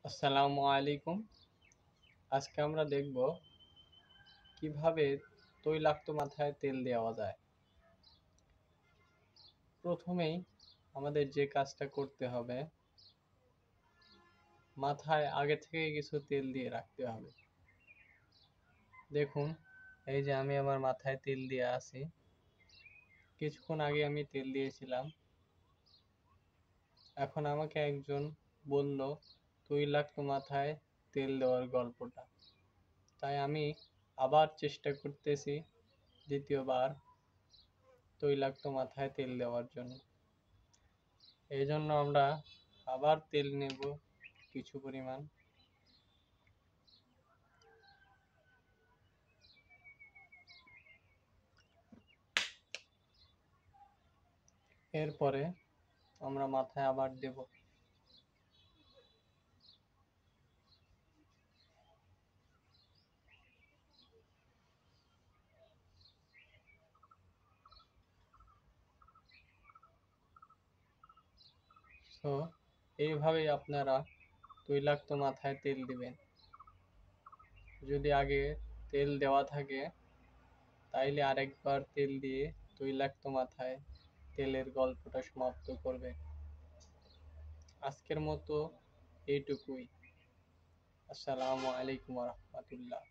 আসসালামু আলাইকুম। আজকে আমরা দেখব কিভাবে তৈলাক্ত মাথায় তেল দেওয়া যায়। প্রথমেই আমাদের যে কাজটা করতে হবে, মাথায় আগে থেকে কিছু তেল দিয়ে রাখতে হবে। দেখুন, এই যে আমি আমার মাথায় তেল দিয়ে আছি। কিছুক্ষণ আগে আমি তেল দিয়েছিলাম। এখন আমাকে একজন বলল তৈলাক্ত মাথায় তেল দেওয়ার গল্পটা। তাই আমি আবার চেষ্টা করতেছি দ্বিতীয়বার তৈলাক্ত মাথায় তেল দেওয়ার জন্য। এই জন্য আমরা আবার তেল নেব কিছু পরিমাণ। এরপরে আমরা মাথায় আবার দেব। তো এইভাবেই আপনারা তৈলাক্ত মাথায় তেল দিবেন। যদি আগে তেল দেওয়া থাকে তাইলে আরেকবার তেল দিয়ে তৈলাক্ত মাথায় তেলের গল্পটা সমাপ্ত করবে। আজকের মতো এইটুকুই। আসসালামু আলাইকুম ওয়া রাহমাতুল্লাহ।